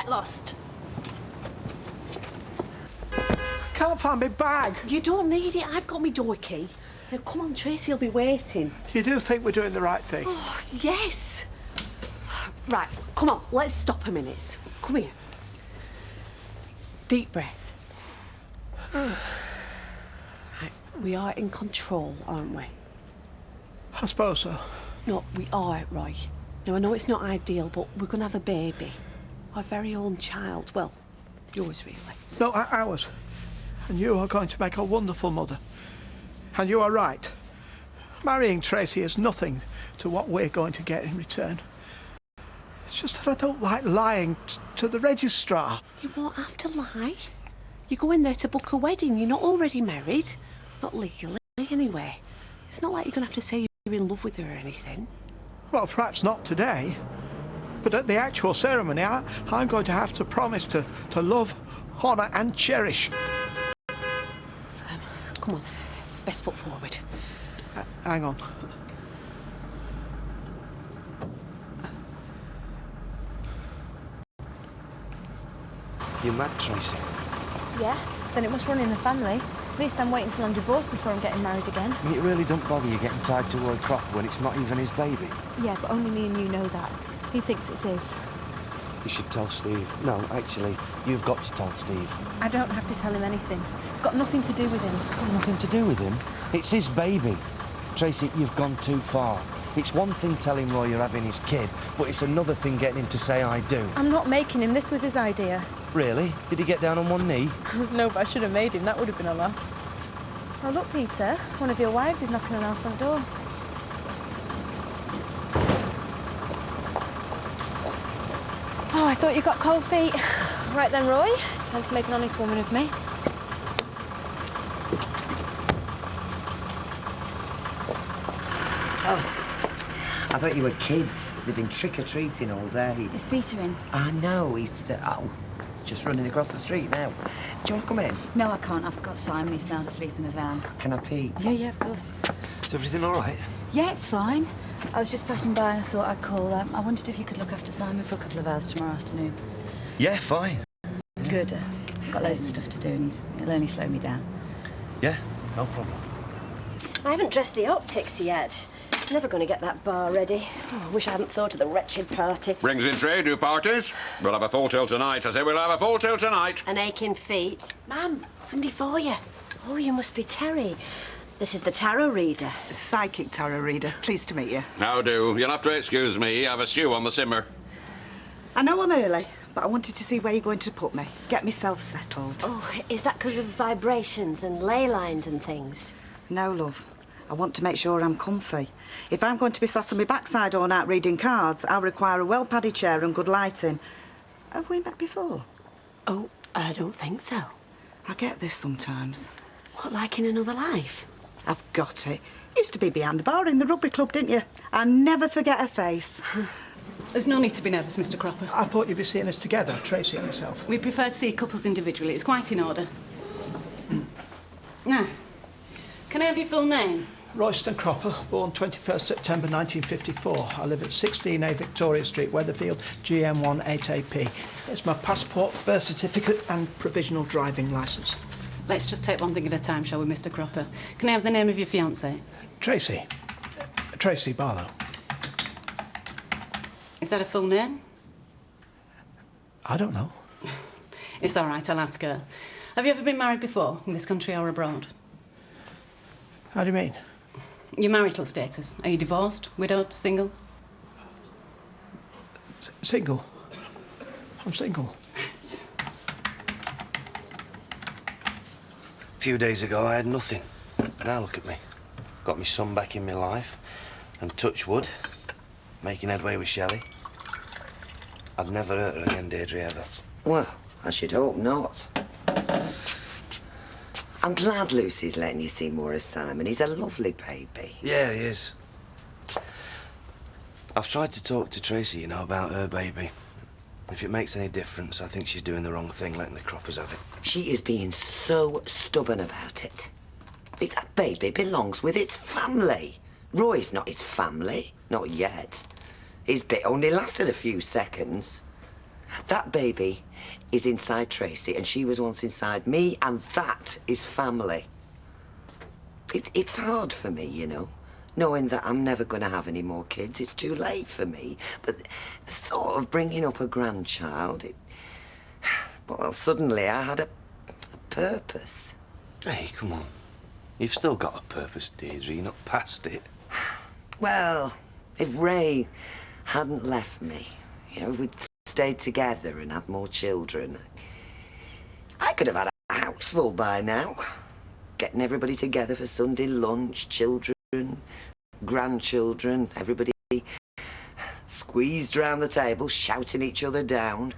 get lost. I can't find my bag. You don't need it. I've got my door key. Now, come on, Tracy'll be waiting. You do think we're doing the right thing? Oh, yes. Right, come on, let's stop a minute. Come here. Deep breath. Right, we are in control, aren't we? I suppose so. No, we are, Roy. Now, I know it's not ideal, but we're going to have a baby. Our very own child. Well, yours, really. No, ours. And you are going to make a wonderful mother. And you are right. Marrying Tracy is nothing to what we're going to get in return. It's just that I don't like lying to the registrar. You won't have to lie. You go in there to book a wedding. You're not already married. Not legally, anyway. It's not like you're going to have to say you're in love with her or anything. Well, perhaps not today. But at the actual ceremony, I'm going to have to promise to love, honour and cherish. Come on. Best foot forward. Hang on. You mad, Tracy? Yeah, then it must run in the family. At least I'm waiting till I'm divorced before I'm getting married again. And it really don't bother you getting tied to Roy Cropper when it's not even his baby? Yeah, but only me and you know that. He thinks it's his. You should tell Steve. No, actually, you've got to tell Steve. I don't have to tell him anything. It's got nothing to do with him. It's got nothing to do with him. It's his baby. Tracy, you've gone too far. It's one thing telling Roy you're having his kid, but it's another thing getting him to say I do. I'm not making him. This was his idea. Really? Did he get down on one knee? No, but I should have made him. That would have been a laugh. Oh, look, Peter. One of your wives is knocking on our front door. Oh, I thought you got cold feet. Right then, Roy. Time to make an honest woman of me. Oh, I thought you were kids. They've been trick-or-treating all day. Is Peter in? I know, he's just running across the street now. Do you want to come in? No, I can't. I've got Simon. He's sound asleep in the van. Can I peek? Yeah, of course. Is everything all right? Yeah, it's fine. I was just passing by and I thought I'd call. I wondered if you could look after Simon for a couple of hours tomorrow afternoon. Yeah, fine. Good. I've got loads of stuff to do and it'll only slow me down. Yeah, no problem. I haven't dressed the optics yet. Never going to get that bar ready. Oh, I wish I hadn't thought of the wretched party. Rings in trade, do parties? We'll have a full till tonight. I say we'll have a full till tonight. And aching feet. Ma'am, somebody for you. Oh, you must be Terry. This is the tarot reader. Psychic tarot reader. Pleased to meet you. How do? You'll have to excuse me. I have a stew on the simmer. I know I'm early, but I wanted to see where you're going to put me. Get myself settled. Oh, is that because of vibrations and ley lines and things? No, love. I want to make sure I'm comfy. If I'm going to be sat on my backside all night reading cards, I'll require a well-padded chair and good lighting. Have we met before? Oh, I don't think so. I get this sometimes. What, like in another life? I've got it. Used to be behind the bar in the rugby club, didn't you? I never forget a face. There's no need to be nervous, Mr. Cropper. I thought you'd be seeing us together, Tracy and yourself. We prefer to see couples individually. It's quite in order. Now, can I have your full name? Royston Cropper, born 21st September 1954. I live at 16A Victoria Street, Weatherfield, GM1 8AP. It's my passport, birth certificate and provisional driving licence. Let's just take one thing at a time, shall we, Mr. Cropper? Can I have the name of your fiancée? Tracy. Tracy Barlow. Is that a full name? I don't know. It's all right, I'll ask her. Have you ever been married before, in this country or abroad? How do you mean? Your marital status. Are you divorced, widowed, single? Single. I'm single. Right. A few days ago, I had nothing. Now look at me. Got my son back in my life. And touch wood, making headway with Shelley. I'd never hurt her again, Deirdre, ever. Well, I should hope not. I'm glad Lucy's letting you see more of Simon. He's a lovely baby. Yeah, he is. I've tried to talk to Tracy, you know, about her baby. If it makes any difference, I think she's doing the wrong thing, letting the Croppers have it. She is being so stubborn about it. That baby belongs with its family. Roy's not his family. Not yet. His bit only lasted a few seconds. That baby is inside Tracy, and she was once inside me, and that is family. It's hard for me, you know, knowing that I'm never going to have any more kids. It's too late for me. But the thought of bringing up a grandchild, well, suddenly I had a purpose. Hey, come on. You've still got a purpose, Deirdre. You're not past it. Well, if Ray hadn't left me, you know, if we'd stayed together and had more children, I could have had a house full by now. Getting everybody together for Sunday lunch, children, grandchildren, everybody squeezed round the table, shouting each other down.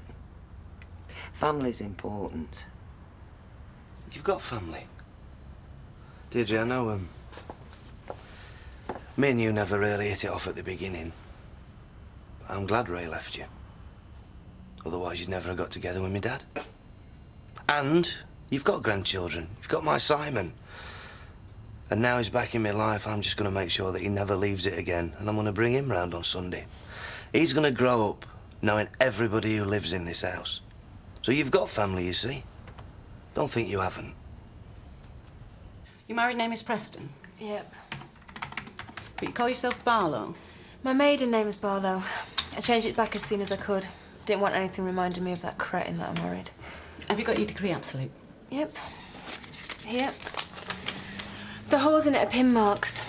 Family's important. You've got family. Deirdre, I know, me and you never really hit it off at the beginning. I'm glad Ray left you. Otherwise, you'd never have got together with me dad. And you've got grandchildren. You've got my Simon. And now he's back in my life, I'm just going to make sure that he never leaves it again. And I'm going to bring him round on Sunday. He's going to grow up knowing everybody who lives in this house. So you've got family, you see. Don't think you haven't. Your married name is Preston, Yep. but you call yourself Barlow. My maiden name is Barlow. I changed it back as soon as I could. Didn't want anything reminding me of that cretin that I married. Have you got your degree absolute? Yep. Here. The holes in it are pin marks.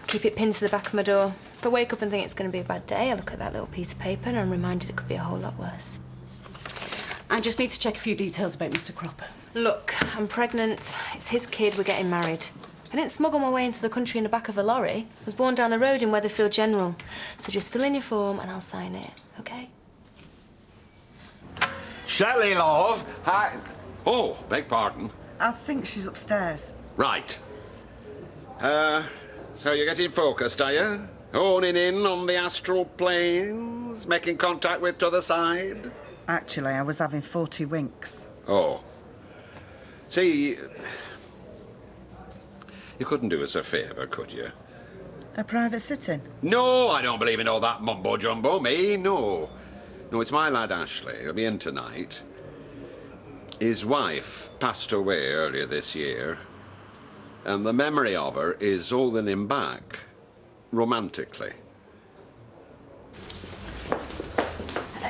Keep it pinned to the back of my door. If I wake up and think it's going to be a bad day, I look at that little piece of paper and I'm reminded it could be a whole lot worse. I just need to check a few details about Mr. Cropper. Look, I'm pregnant. It's his kid. We're getting married. I didn't smuggle my way into the country in the back of a lorry. I was born down the road in Weatherfield General. So just fill in your form and I'll sign it, OK? Shelley, love. Hi. Oh, beg pardon. I think she's upstairs. Right. So you're getting focused, are you? Honing in on the astral planes? Making contact with t'other side? Actually, I was having 40 winks. Oh. See, you couldn't do us a favour, could you? A private sitting? No, I don't believe in all that mumbo-jumbo, me, no. No, it's my lad Ashley. He'll be in tonight. His wife passed away earlier this year, and the memory of her is holding him back, romantically.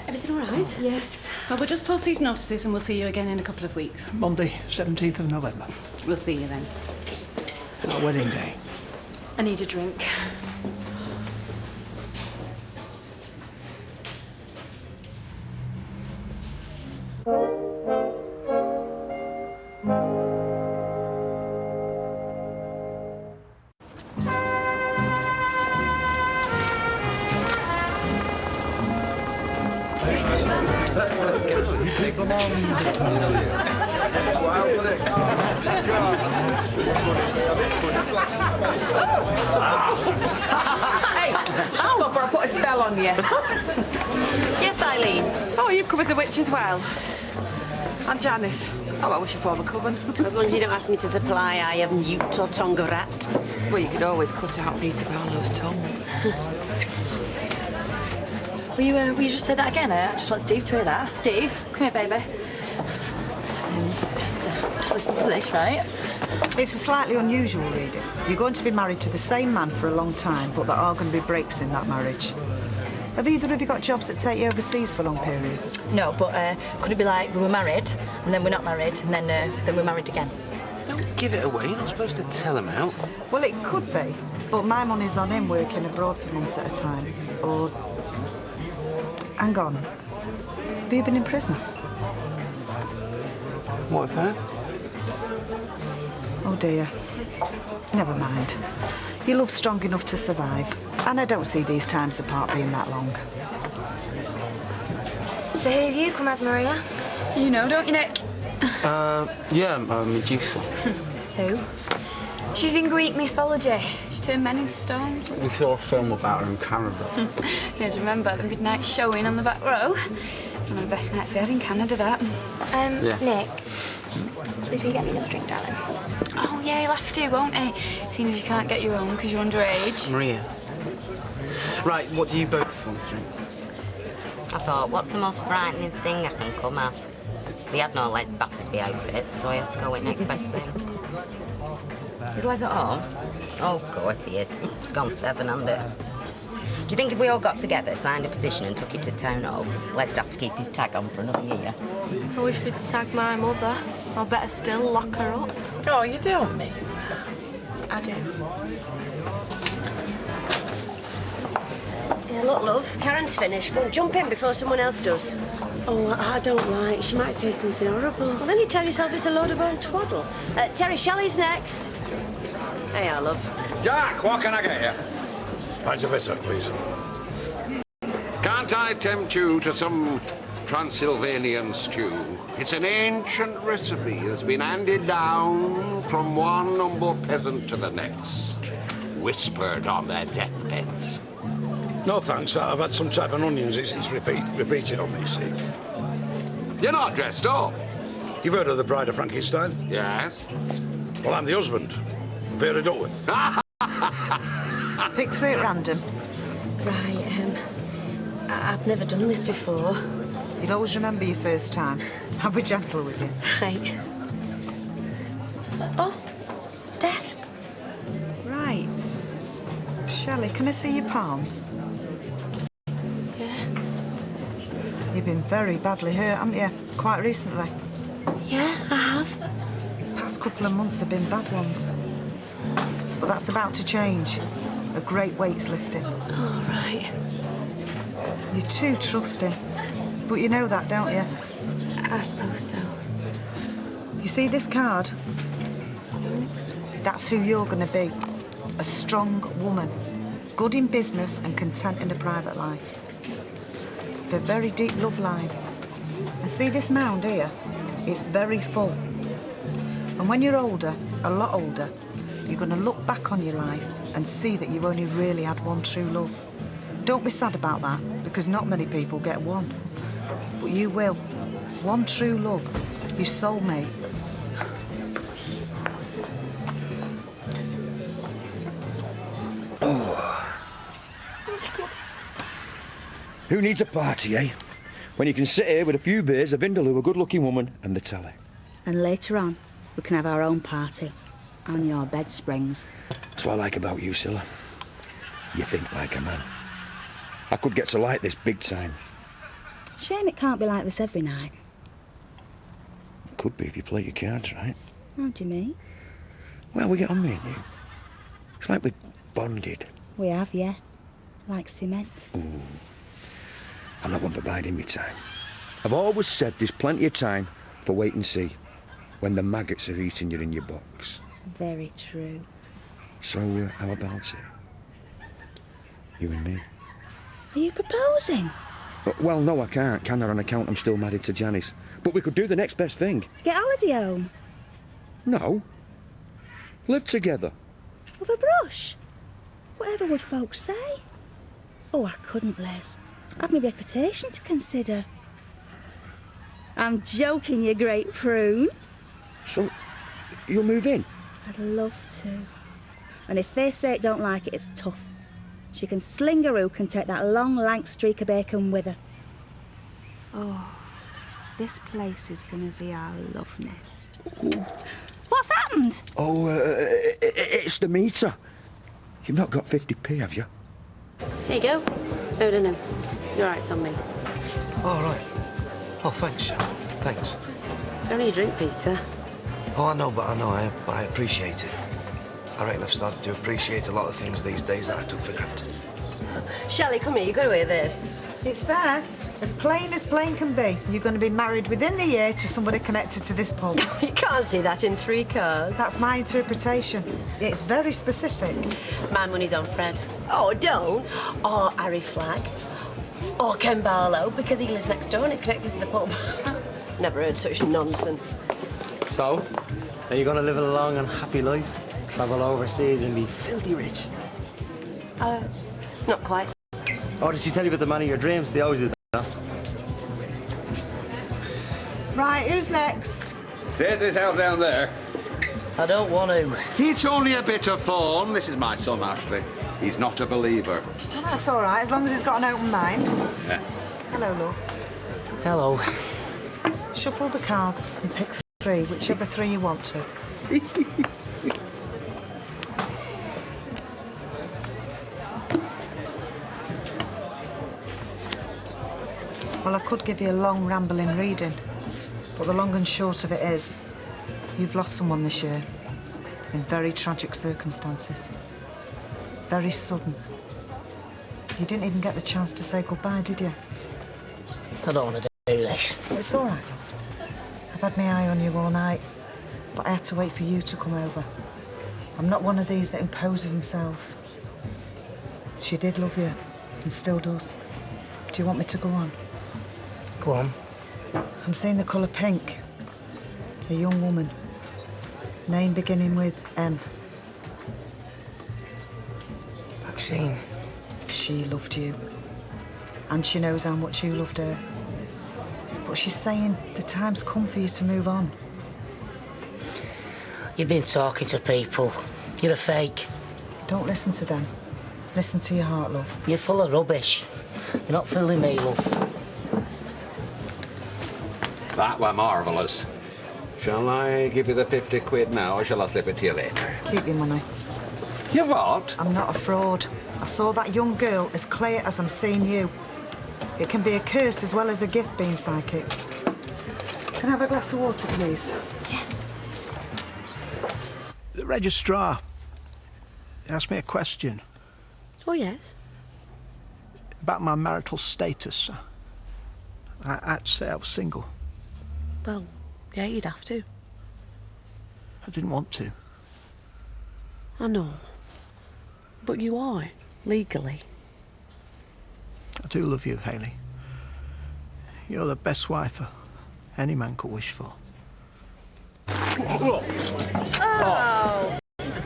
Everything all right? Yes. Well, we'll just post these notices and we'll see you again in a couple of weeks. Monday, 17th of November. We'll see you then. Our wedding day. I need a drink. I put a spell on you. Yes, Eileen. Oh, you've come as a witch as well. And Janice. Oh, I wish your father covered. As long as you don't ask me to supply eye of newt or tongue of rat. Well, you could always cut out Peter Barlow's tongue. Will you just say that again? I just want Steve to hear that. Steve, come here, baby. Just listen to this, right? It's a slightly unusual reading. You're going to be married to the same man for a long time, but there are going to be breaks in that marriage. Have either of you got jobs that take you overseas for long periods? No, but could it be like we were married, and then we're not married, and then we're married again? Don't give it away. You're not supposed to tell him out. Well, it could be, but my money's on him working abroad for months at a time. Or... Hang on. Have you been in prison? What if that? Oh, dear. Never mind. Your love's strong enough to survive. And I don't see these times apart being that long. So who have you come as, Maria? You know, don't you, Nick? Yeah, Medusa. Who? She's in Greek mythology. She turned men into stone. We saw a film about her in Canada. Yeah, do you remember the midnight showing on the back row? One of the best nights we had in Canada, that. Yeah. Nick, please will you get me another drink, darling? Oh, yeah, he'll have to, won't he? Seeing as you can't get your own because you're underage. Maria. Right, what do you both want to drink? I thought, what's the most frightening thing I can come at? They had no Les Battersby outfits, so I had to go with next best thing. Is Les at home? Oh, of course he is. He's gone 7-handed. Do you think if we all got together, signed a petition and took it to town hall, Les'd have to keep his tag on for another year? I wish they'd tag my mother. Or better still, lock her up. Oh, you don't mean? I do. Yeah, look, love, Karen's finished. Go and jump in before someone else does. Oh, I don't like. She might say something horrible. Well, then you tell yourself it's a load of old twaddle. Terry, Shelley's next. Hey, our love. Jack, what can I get you? Pint of bitter, please. Can't I tempt you to some Transylvanian stew? It's an ancient recipe that's been handed down from one humble peasant to the next, whispered on their deathbeds. No thanks, I've had some type of onions. It's repeated on me, see. You're not dressed up. You've heard of the Bride of Frankenstein? Yes. Well, I'm the husband, Vera Duckworth. Pick 3 at random. Right, I've never done this before. You'll always remember your first time. I'll be gentle with you. Right. Oh, Death. Right. Shelley, can I see your palms? Yeah. You've been very badly hurt, haven't you? Quite recently. Yeah, I have. The past couple of months have been bad ones. But that's about to change. A great weight's lifting. All right. You're too trusting. But you know that, don't you? I suppose so. You see this card? That's who you're going to be. A strong woman. Good in business and content in a private life. With a very deep love line. And see this mound here? It's very full. And when you're older, a lot older, you're going to look back on your life and see that you only really had one true love. Don't be sad about that, because not many people get one. But you will. One true love. Your soulmate. Oh. Who needs a party, eh? When you can sit here with a few beers, a vindaloo, a good-looking woman, and the telly. And later on, we can have our own party on your bed springs. That's what I like about you, Scylla. You think like a man. I could get to like this big time. Shame it can't be like this every night. Could be if you play your cards right. How do you mean? Well, we get on, me and you. It's like we're bonded. We have, yeah. Like cement. Ooh. I'm not one for biding me time. I've always said there's plenty of time for wait and see, when the maggots are eating you in your box. Very true. So, how about it? You and me? Are you proposing? Well, no, I can't, can I, on account I'm still married to Janice. But we could do the next best thing. Get holiday home? No. Live together. With a brush? Whatever would folks say? Oh, I couldn't, Les. I've my reputation to consider. I'm joking, you great prune. So, you'll move in? I'd love to. And if they say it don't like it, it's tough. She can sling her hook and take that long, lank streak of bacon with her. Oh, this place is going to be our love nest. Ooh. What's happened? Oh, it's the meter. You've not got 50p, have you? There you go. No. You're right, it's on me. Oh, right. Oh, thanks, Sharon. Thanks. It's only a drink, Peter. Oh, I know, but I appreciate it. I reckon I've started to appreciate a lot of things these days that I took for granted. Shelley, come here, you've got to hear this. It's there. As plain can be. You're going to be married within the year to somebody connected to this pub. You can't see that in 3 cards. That's my interpretation. It's very specific. My money's on Fred. Oh, don't. Or Harry Flagg. Or Ken Barlow, because he lives next door and it's connected to the pub. Never heard such nonsense. So, are you going to live a long and happy life? Travel overseas and be filthy rich? Not quite. Oh, did she tell you about the man of your dreams? They always do that. Right, who's next? Sit this out down there. I don't want to. It's only a bit of fun. This is my son, Ashley. He's not a believer. Well, that's all right, as long as he's got an open mind. Yeah. Hello, love. Hello. Shuffle the cards and pick 3, whichever 3 you want to. Well, I could give you a long, rambling reading, but the long and short of it is, you've lost someone this year in very tragic circumstances. Very sudden. You didn't even get the chance to say goodbye, did you? I don't want to do this. It's all right, love. I've had my eye on you all night, but I had to wait for you to come over. I'm not one of these that imposes themselves. She did love you, and still does. Do you want me to go on? Go on. I'm seeing the colour pink. A young woman. Name beginning with M. Maxine. She loved you. And she knows how much you loved her. But she's saying the time's come for you to move on. You've been talking to people. You're a fake. Don't listen to them. Listen to your heart, love. You're full of rubbish. You're not fooling me, love. That were marvellous. Shall I give you the 50 quid now, or shall I slip it to you later? Keep your money. You what? I'm not a fraud. I saw that young girl as clear as I'm seeing you. It can be a curse as well as a gift being psychic. Can I have a glass of water, please? Yeah. The registrar asked me a question. Oh, yes? About my marital status. I had to say I was single. Well, yeah, you'd have to. I didn't want to. I know. But you are, legally. I do love you, Hayley. You're the best wife any man could wish for. Oh.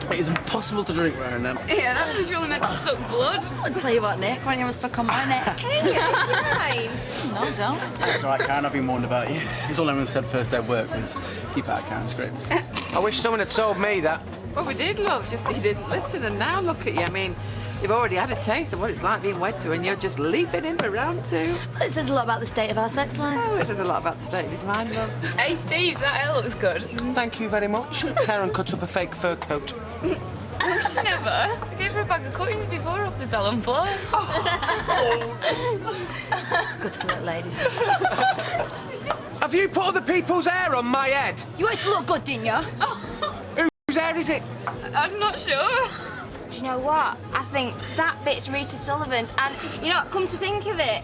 It is impossible to drink wearing them. Yeah, that was really meant to suck blood. I'll tell you what, Nick, why don't you have a suck on my neck? Right. No, don't. It's all right, Karen, I've been warned about you. It's all anyone said first day of work was keep out of Karen's grips. I wish someone had told me that. Well, we did, love, just you didn't listen, and now look at you. I mean, you've already had a taste of what it's like being wed to, and you're just leaping in for round 2. Well, it says a lot about the state of our sex life. Oh, it says a lot about the state of his mind, love. Hey, Steve, that hair looks good. Thank you very much. Karen cut up a fake fur coat. No, she never. I gave her a bag of cuttings before off the salon floor. Good to the little lady. Have you put other people's hair on my head? You wanted to look good, didn't you? Whose hair is it? I'm not sure. Do you know what? I think that bit's Rita Sullivan's, and you know what? Come to think of it,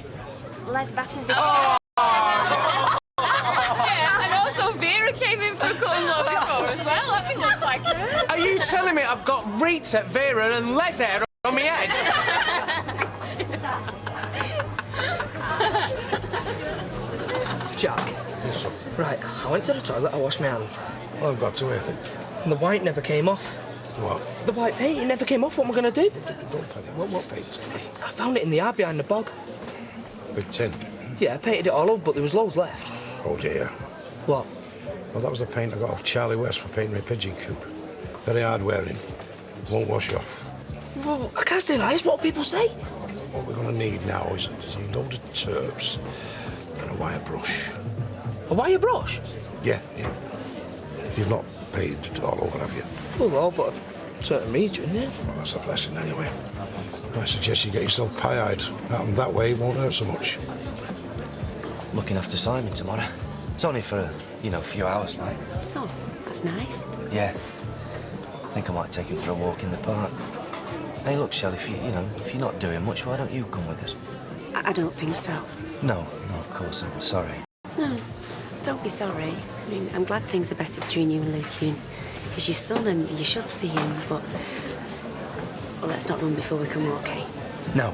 Les Batten's been. Oh. Yeah, and also Vera came in for a cut and low before as well. I think looks like her. Are you telling me I've got Rita, Vera, and Les hair on my head? Jack. Yes, sir. Right, I went to the toilet, I washed my hands. Well, I've got to hear it. And the white never came off. What? The white paint, it never came off. What am I going to do? Don't panic. What paint? I found it in the yard behind the bog. Big tin? Yeah, I painted it all over, but there was loads left. Oh, dear. What? Well, that was the paint I got off Charlie West for painting my pigeon coop. Very hard wearing. Won't wash off. Well, I can't stay like this. What will people say? What we're going to need now is a load of turps and a wire brush. A wire brush? Yeah. You've not painted all over, have you? Well, all but a certain region, yeah. Well, that's a blessing anyway. I suggest you get yourself pie-eyed. That way it won't hurt so much. Looking after Simon tomorrow. It's only for, a few hours, like. Oh, that's nice. Yeah. I think I might take him for a walk in the park. Hey, look, Shell, if you're not doing much, why don't you come with us? I don't think so. No, of course, I'm sorry. No, don't be sorry. I mean, I'm glad things are better between you and Lucy. He's your son and you should see him, but... Well, let's not run before we come, okay? No.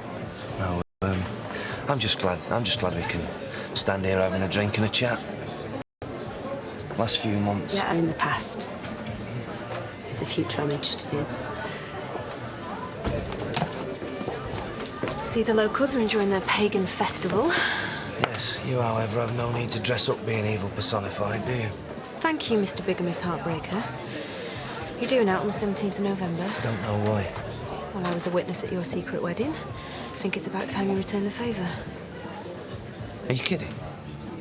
I'm just glad we can stand here having a drink and a chat. Last few months... Yeah, in the past. It's the future I'm interested in. See, the locals are enjoying their pagan festival. Yes, you, however, have no need to dress up being evil personified, do you? Thank you, Mr. Bigamous Heartbreaker. You're doing out on the 17th of November. I don't know why. Well, I was a witness at your secret wedding. I think it's about time you return the favour. Are you kidding?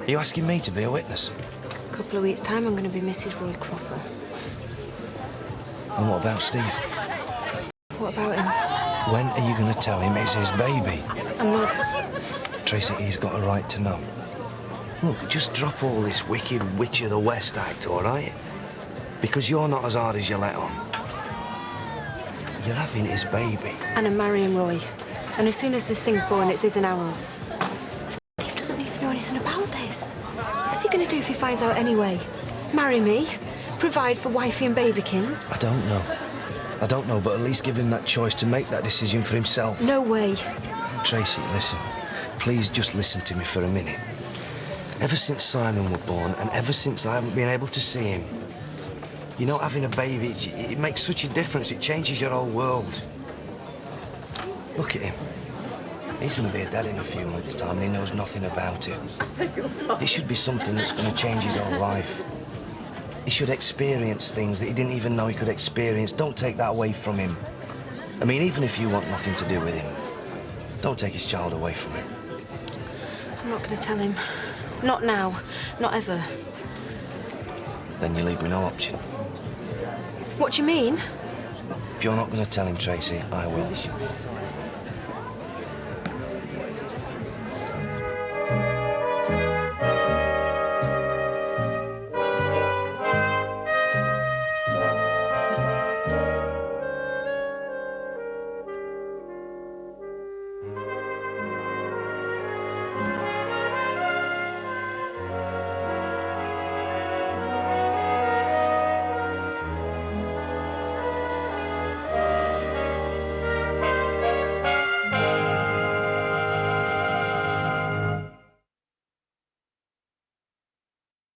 Are you asking me to be a witness? A couple of weeks' time, I'm going to be Mrs. Roy Cropper. And what about Steve? What about him? When are you going to tell him it's his baby? I'm not. Tracy, he's got a right to know. Look, just drop all this wicked witch of the West act, all right? Because you're not as hard as you let on. You're having his baby. And I'm marrying Roy. And as soon as this thing's born, it's his and Harold's. Steve doesn't need to know anything about this. What's he going to do if he finds out anyway? Marry me? Provide for wifey and babykins? I don't know. I don't know, but at least give him that choice to make that decision for himself. No way. Tracy, listen. Please just listen to me for a minute. Ever since Simon was born, and ever since I haven't been able to see him, you know, having a baby, it makes such a difference. It changes your whole world. Look at him. He's going to be a dad in a few months' time, and he knows nothing about it. It should be something that's going to change his whole life. He should experience things that he didn't even know he could experience. Don't take that away from him. I mean, even if you want nothing to do with him, don't take his child away from him. I'm not going to tell him. Not now. Not ever. Then you leave me no option. What do you mean? If you're not going to tell him, Tracy, I will.